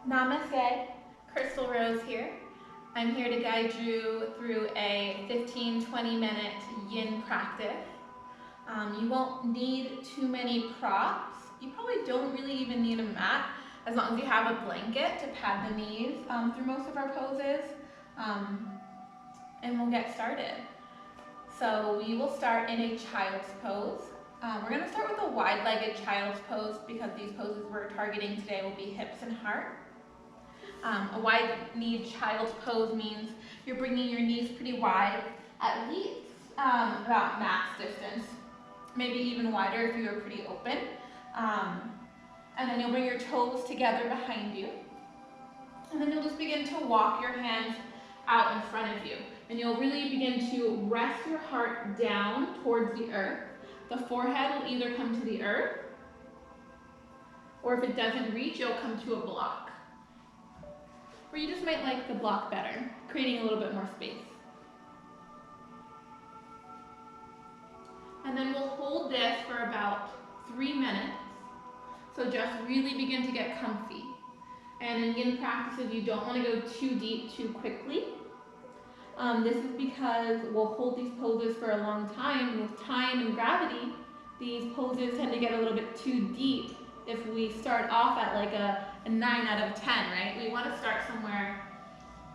Namaste, Crystal Rose here. I'm here to guide you through a 15-20 minute yin practice. You won't need too many props. You probably don't really even need a mat as long as you have a blanket to pad the knees through most of our poses. And we'll get started. So we will start in a child's pose. We're going to start with a wide-legged child's pose because these poses we're targeting today will be hips and heart. A wide-kneed child's pose means you're bringing your knees pretty wide, at least about max distance, maybe even wider if you are pretty open. And then you'll bring your toes together behind you. And then you'll just begin to walk your hands out in front of you. And you'll really begin to rest your heart down towards the earth. The forehead will either come to the earth, or if it doesn't reach, you'll come to a block. Or you just might like the block better, creating a little bit more space. And then we'll hold this for about 3 minutes. So just really begin to get comfy. And in yin practices, you don't want to go too deep too quickly. This is because we'll hold these poses for a long time, and with time and gravity, these poses tend to get a little bit too deep if we start off at like a 9 out of 10, right? We want to start somewhere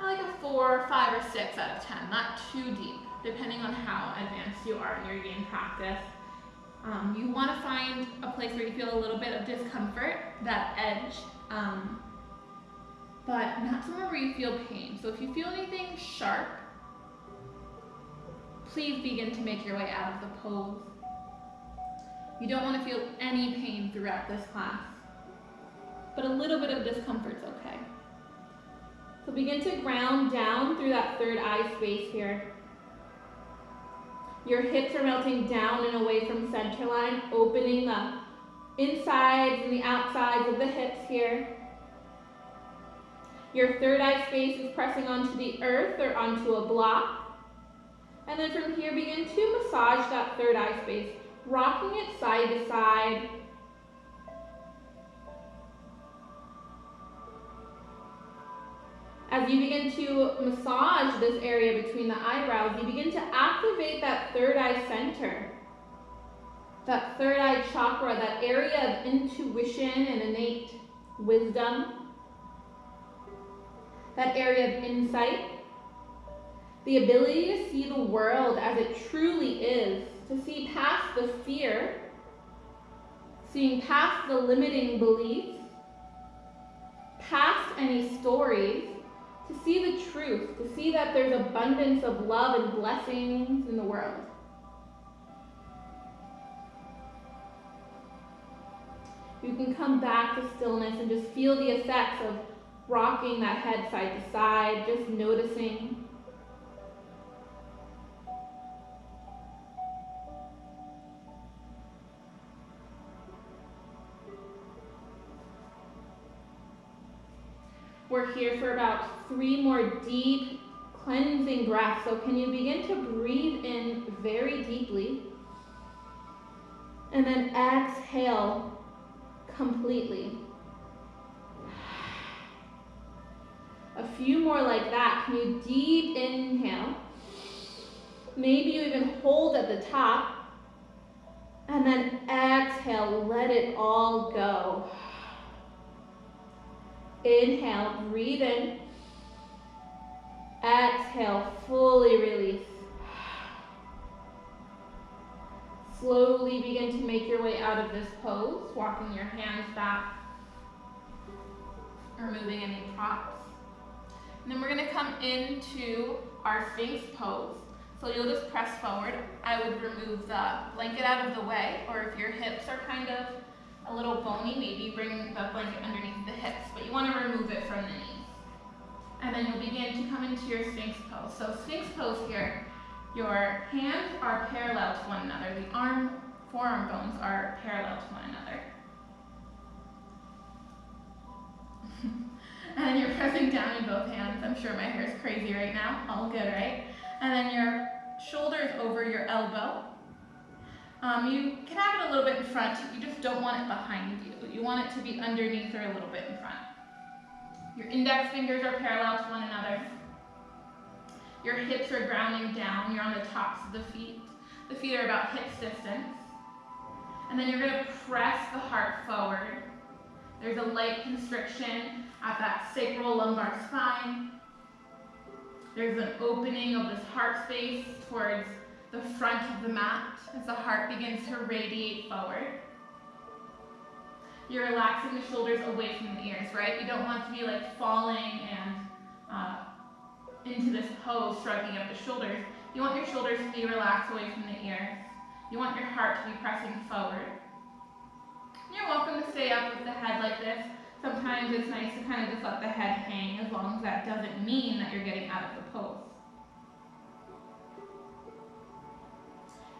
like a 4, 5, or 6 out of 10, not too deep, depending on how advanced you are in your yin practice. You want to find a place where you feel a little bit of discomfort, that edge, but not somewhere where you feel pain. So if you feel anything sharp, please begin to make your way out of the pose. You don't want to feel any pain throughout this class, but a little bit of discomfort's okay. So begin to ground down through that third eye space here. Your hips are melting down and away from center line, opening the insides and the outsides of the hips here. Your third eye space is pressing onto the earth or onto a block. And then from here, begin to massage that third eye space, rocking it side to side. As you begin to massage this area between the eyebrows, you begin to activate that third eye center, that third eye chakra, that area of intuition and innate wisdom, that area of insight, the ability to see the world as it truly is, to see past the fear, seeing past the limiting beliefs, past any stories, to see the truth, to see that there's abundance of love and blessings in the world. You can come back to stillness and just feel the effects of rocking that head side to side, just noticing. We're here for about 3 more deep cleansing breaths. So can you begin to breathe in very deeply and then exhale completely. A few more like that. Can you deep inhale? Maybe you even hold at the top. And then exhale, let it all go. Inhale, breathe in. Exhale, fully release. Slowly begin to make your way out of this pose, walking your hands back, removing any props. And then we're going to come into our Sphinx pose. So you'll just press forward. I would remove the blanket out of the way, or if your hips are kind of a little bony, maybe bring the blanket underneath the hips, but you want to remove it from the knees. And then you'll begin to come into your Sphinx pose. So Sphinx pose here, your hands are parallel to one another. The forearm bones are parallel to one another. And then you're pressing down in both hands. I'm sure my hair is crazy right now. All good, right? And then your shoulders over your elbow. You can have it a little bit in front. You just don't want it behind you. You want it to be underneath or a little bit in front. Your index fingers are parallel to one another. Your hips are grounding down. You're on the tops of the feet. The feet are about hip distance. And then you're going to press the heart forward. There's a light constriction at that sacral lumbar spine. There's an opening of this heart space towards the front of the mat as the heart begins to radiate forward. You're relaxing the shoulders away from the ears, right? You don't want to be like falling and into this pose, shrugging up the shoulders. You want your shoulders to be relaxed away from the ears. You want your heart to be pressing forward. You're welcome to stay up with the head like this. Sometimes it's nice to kind of just let the head hang, as long as that doesn't mean that you're getting out of the pose.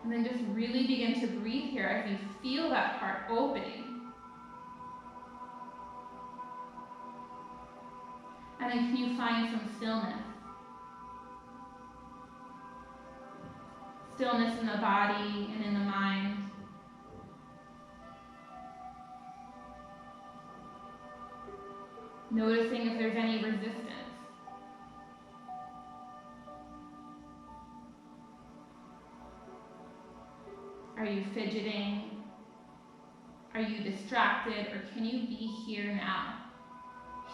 And then just really begin to breathe here as you feel that heart opening. And then can you find some stillness? Stillness in the body and in the mind. Noticing if there's any resistance. Are you fidgeting? Are you distracted? Or can you be here now?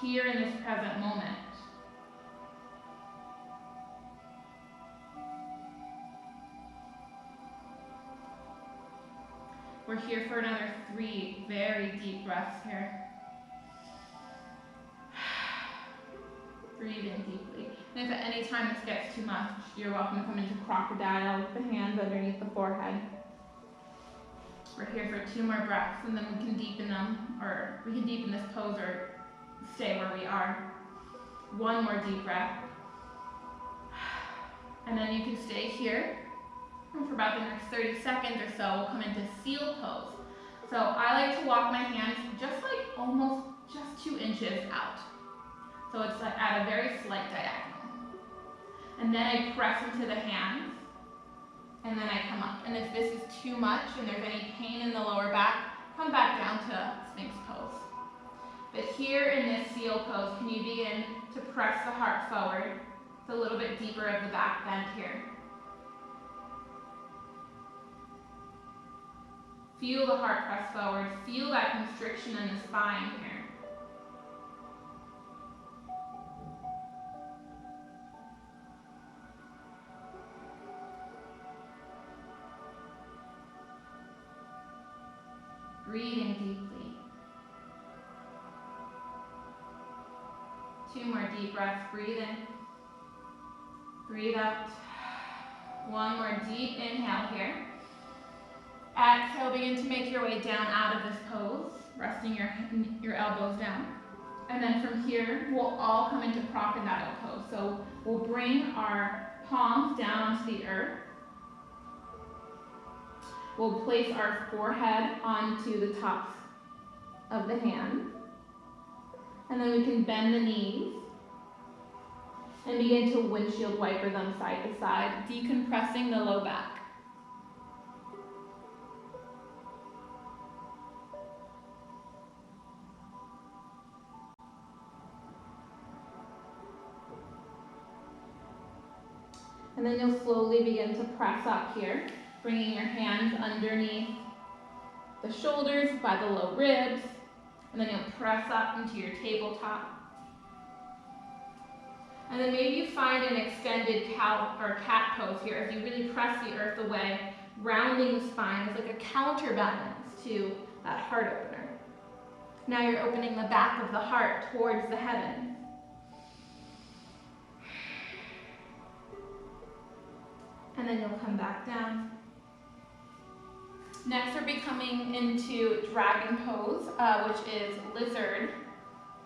Here in this present moment. We're here for another 3 very deep breaths here. Breathe in deeply. And if at any time this gets too much, you're welcome to come into crocodile with the hands underneath the forehead. We're here for 2 more breaths, and then we can deepen them, or we can deepen this pose or stay where we are. 1 more deep breath. And then you can stay here. And for about the next 30 seconds or so, we'll come into seal pose. So I like to walk my hands just like almost just 2 inches out. So it's like at a very slight diagonal. And then I press into the hands, and then I come up. And if this is too much and there's any pain in the lower back, come back down to Sphinx pose. But here in this seal pose, can you begin to press the heart forward? It's a little bit deeper of the back bend here. Feel the heart press forward. Feel that constriction in the spine here. Breathing deeply. 2 more deep breaths. Breathe in. Breathe out. 1 more deep inhale here. Exhale, begin to make your way down out of this pose, resting your elbows down. And then from here, we'll all come into crocodile pose. So we'll bring our palms down onto the earth. We'll place our forehead onto the tops of the hands. And then we can bend the knees and begin to windshield wiper them side to side, decompressing the low back. And then you'll slowly begin to press up here, bringing your hands underneath the shoulders by the low ribs, and then you'll press up into your tabletop. And then maybe you find an extended cow or cat pose here as you really press the earth away, rounding the spine as like a counterbalance to that heart opener. Now you're opening the back of the heart towards the heavens. And then you'll come back down. Next, we're becoming into dragon pose, which is lizard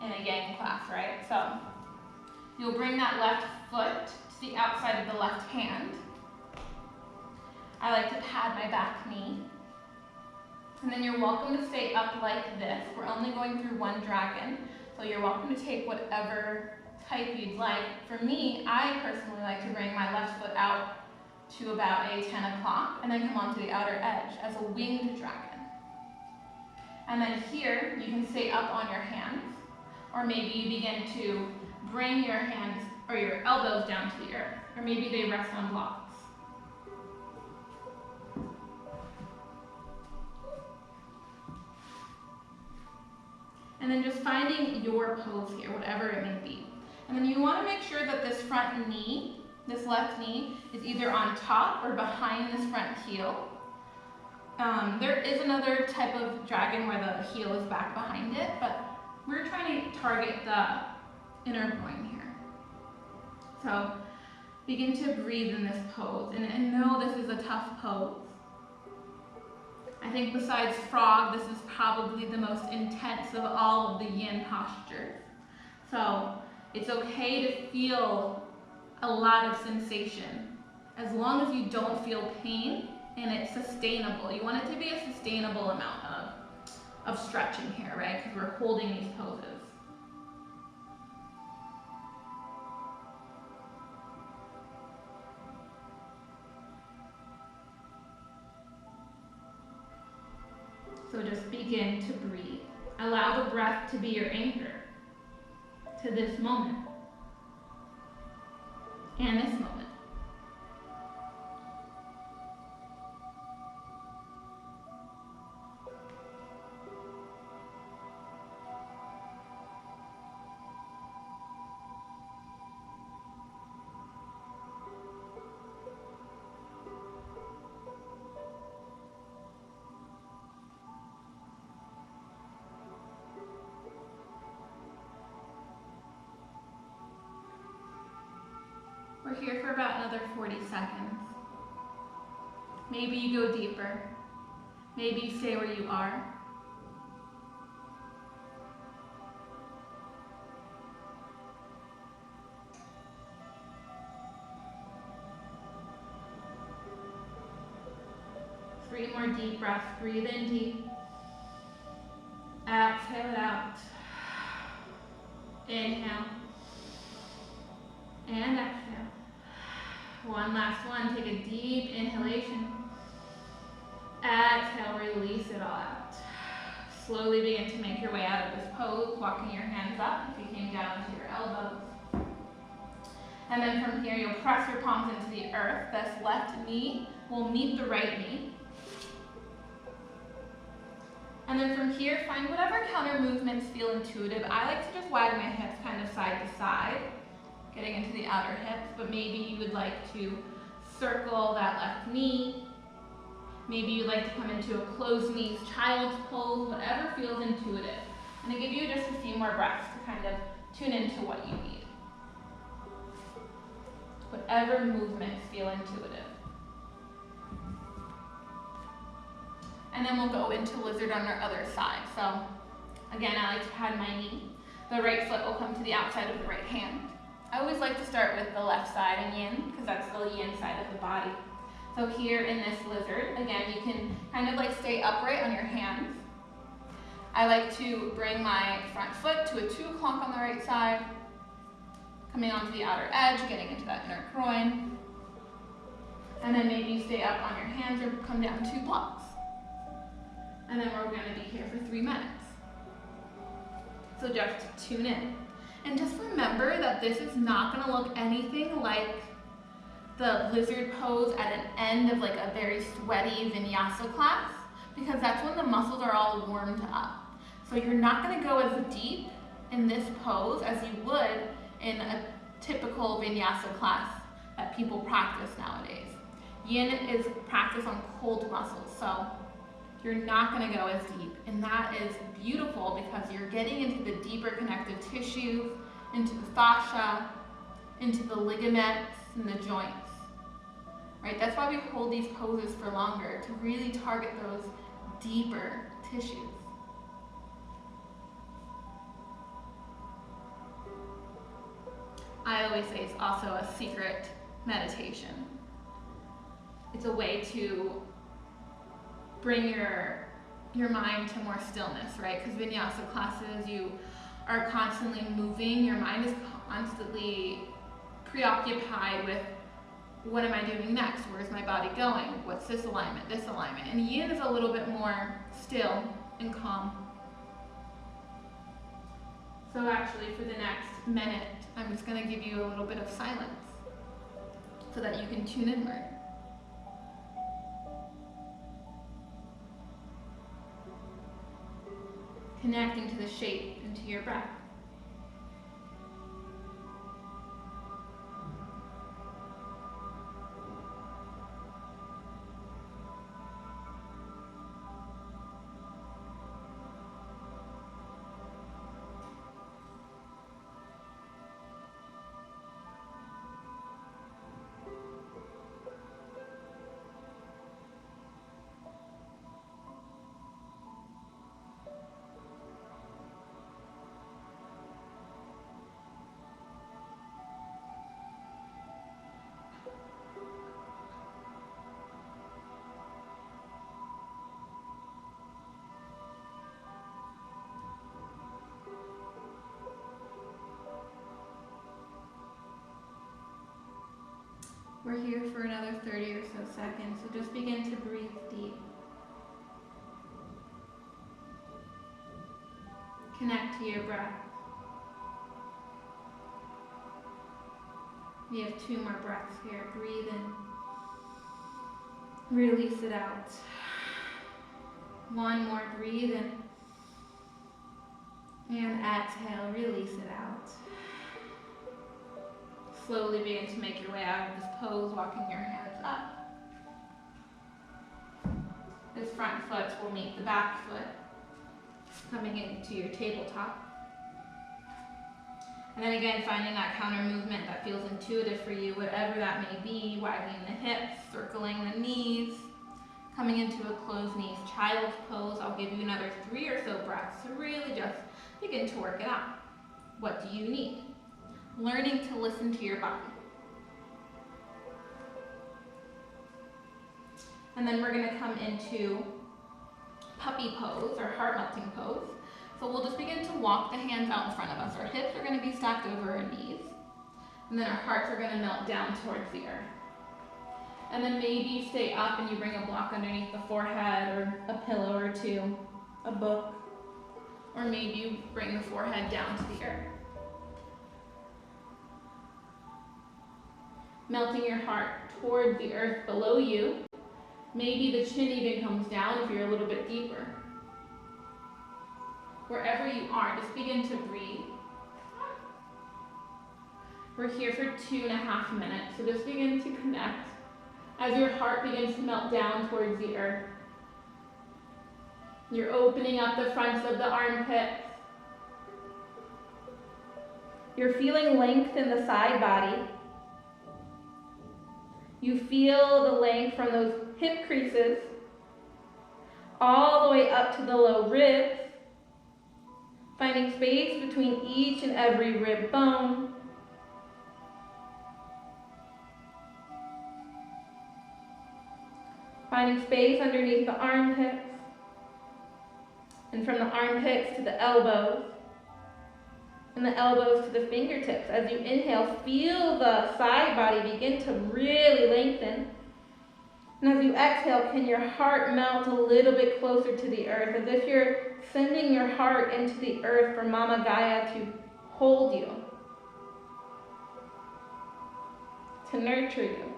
in a yang class, right? So you'll bring that left foot to the outside of the left hand. I like to pad my back knee. And then you're welcome to stay up like this. We're only going through 1 dragon, so you're welcome to take whatever type you'd like. For me, I personally like to bring my left foot out to about a 10 o'clock, and then come onto the outer edge as a winged dragon. And then here, you can stay up on your hands. or maybe you begin to bring your hands or your elbows down to the earth, or maybe they rest on blocks. And then just finding your pose here, whatever it may be. And then you want to make sure that this front knee, this left knee, is either on top or behind this front heel. There is another type of dragon where the heel is back behind it, but we're trying to target the inner groin here. So begin to breathe in this pose, and know this is a tough pose. I think besides frog, this is probably the most intense of all of the yin postures. So it's okay to feel a lot of sensation, as long as you don't feel pain and it's sustainable. You want it to be a sustainable amount of stretching here, right? Because we're holding these poses. So just begin to breathe. Allow the breath to be your anchor to this moment and this moment. We're here for about another 40 seconds. Maybe you go deeper. Maybe you stay where you are. Three more deep breaths. Breathe in deep. Exhale it out. Inhale. And exhale. One last one. Take a deep inhalation. Exhale, release it all out. Slowly begin to make your way out of this pose, walking your hands up if you came down to your elbows. And then from here, you'll press your palms into the earth. This left knee will meet the right knee. And then from here, find whatever counter movements feel intuitive. I like to just wag my hips kind of side to side, getting into the outer hips, but maybe you would like to circle that left knee. Maybe you'd like to come into a closed knees child's pose, whatever feels intuitive. And I give you just a few more breaths to kind of tune into what you need. Whatever movements feel intuitive. And then we'll go into lizard on our other side. So again, I like to pad my knee. The right foot will come to the outside of the right hand. I always like to start with the left side in yin, because that's the yin side of the body. So here in this lizard, again, you can kind of like stay upright on your hands. I like to bring my front foot to a 2 o'clock on the right side, coming onto the outer edge, getting into that inner groin. And then maybe you stay up on your hands or come down 2 blocks. And then we're gonna be here for 3 minutes. So just tune in. And just remember that this is not gonna look anything like the lizard pose at an end of like a very sweaty vinyasa class, because that's when the muscles are all warmed up. So you're not gonna go as deep in this pose as you would in a typical vinyasa class that people practice nowadays. Yin is practice on cold muscles, so you're not gonna go as deep, and that is beautiful because you're getting into the deeper connective tissue, into the fascia, into the ligaments and the joints. Right? That's why we hold these poses for longer, to really target those deeper tissues. I always say it's also a secret meditation. It's a way to bring your mind to more stillness, right? Because vinyasa classes, you are constantly moving. Your mind is constantly preoccupied with, what am I doing next? Where's my body going? What's this alignment, this alignment? And yin is a little bit more still and calm. So actually for the next minute, I'm just going to give you a little bit of silence so that you can tune inward. Connecting to the shape and to your breath. We're here for another 30 or so seconds, so just begin to breathe deep. Connect to your breath. We have 2 more breaths here. Breathe in. Release it out. 1 more. Breathe in. And exhale. Release it out. Slowly begin to make your way out of this pose, walking your hands up. This front foot will meet the back foot, coming into your tabletop. And then again, finding that counter movement that feels intuitive for you, whatever that may be, widening the hips, circling the knees, coming into a closed knees child's pose. I'll give you another 3 or so breaths to really just begin to work it out. What do you need? Learning to listen to your body. And then we're going to come into puppy pose or heart melting pose. So we'll just begin to walk the hands out in front of us. Our hips are going to be stacked over our knees. And then our hearts are going to melt down towards the earth. And then maybe you stay up and you bring a block underneath the forehead or a pillow or 2, a book. Or maybe you bring the forehead down to the earth. Melting your heart toward the earth below you. Maybe the chin even comes down if you're a little bit deeper. Wherever you are, just begin to breathe. We're here for 2.5 minutes, so just begin to connect as your heart begins to melt down towards the earth. You're opening up the fronts of the armpits. You're feeling length in the side body. You feel the length from those hip creases all the way up to the low ribs, finding space between each and every rib bone. Finding space underneath the armpits, and from the armpits to the elbows, and the elbows to the fingertips. As you inhale, feel the side body begin to really lengthen. And as you exhale, can your heart melt a little bit closer to the earth, as if you're sending your heart into the earth for Mama Gaia to hold you, to nurture you.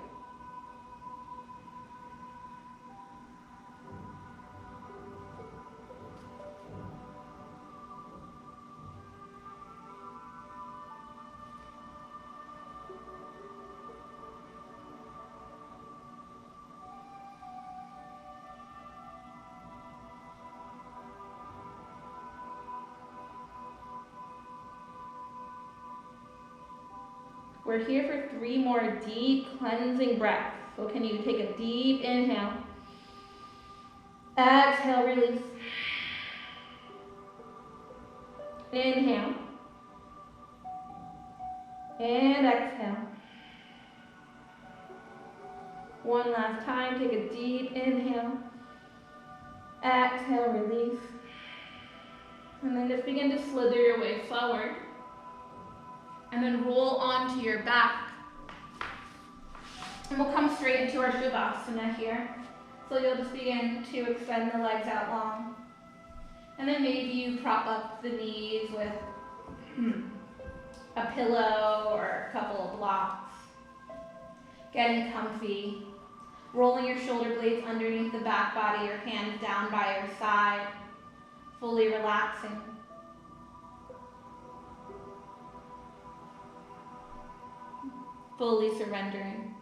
We're here for 3 more deep cleansing breaths. So can you take a deep inhale? Exhale, release. Inhale. And exhale. One last time, take a deep inhale. Exhale, release. And then just begin to slither your way forward. And then roll onto your back. And we'll come straight into our Shavasana here. So you'll just begin to extend the legs out long. And then maybe you prop up the knees with a pillow or a couple of blocks. Getting comfy. Rolling your shoulder blades underneath the back body, your hands down by your side. Fully relaxing. Fully surrendering.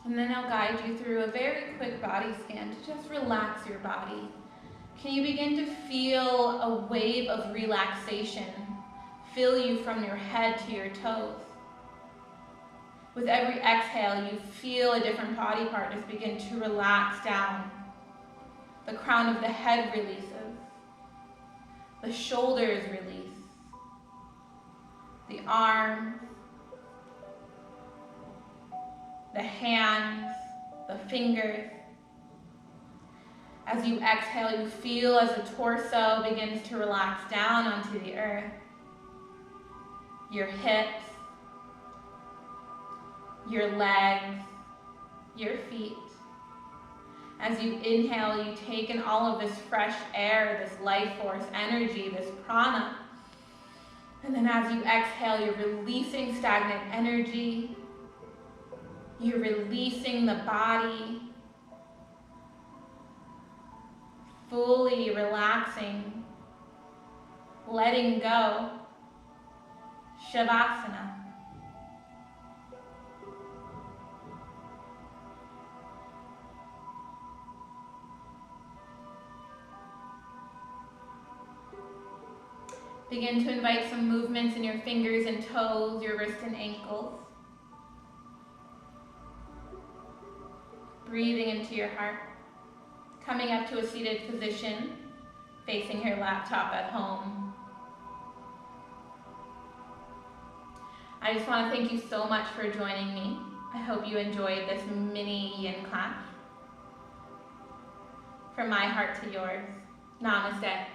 And then I'll guide you through a very quick body scan to just relax your body. Can you begin to feel a wave of relaxation fill you from your head to your toes? With every exhale, you feel a different body part just begin to relax down. The crown of the head releases. The shoulders release. The arms. The hands. The fingers. As you exhale, you feel as the torso begins to relax down onto the earth. Your hips. Your legs. Your feet. As you inhale, you take in all of this fresh air, this life force energy, this prana. And then as you exhale, you're releasing stagnant energy. You're releasing the body. Fully relaxing. Letting go. Shavasana. Begin to invite some movements in your fingers and toes, your wrists and ankles. Breathing into your heart. Coming up to a seated position, facing your laptop at home. I just want to thank you so much for joining me. I hope you enjoyed this mini yin class. From my heart to yours, namaste.